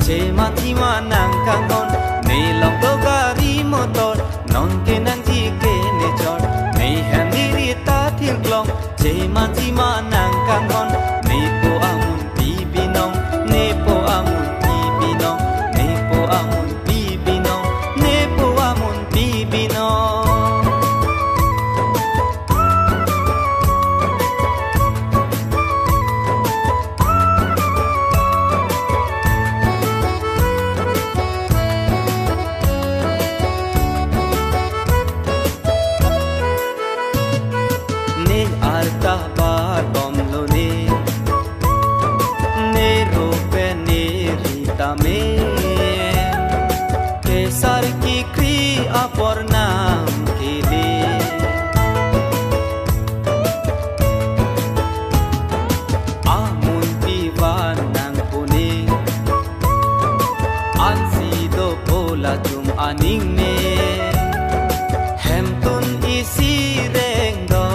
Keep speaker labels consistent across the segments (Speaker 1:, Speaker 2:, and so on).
Speaker 1: che man chi ma nang kang kon nei long to gari motor non ke nang chi ke ne chor nei ham ni ri ta thiên klong che man chi ma nang kang kon nei po amun pi pi nong nei po amun pi pi nong nei po amun pi pi nong nei po amun pi pi nong arta bar bom lo ne rope ne rita me kesar ki kri apor nam ke le amun piwan nang pune ansi do bola chum aning ne hem tun isi reng do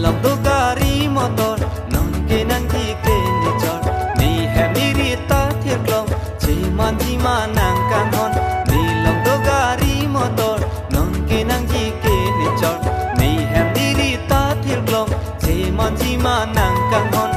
Speaker 1: lòng to gari motor non ke nang ki ke ni chor ni hem ni ri ta thiệt long chi man nang kan hon ni lòng to gari motor non ke nang ki ke ni chor ni hem ni ri ta thiệt long chi man nang kan hon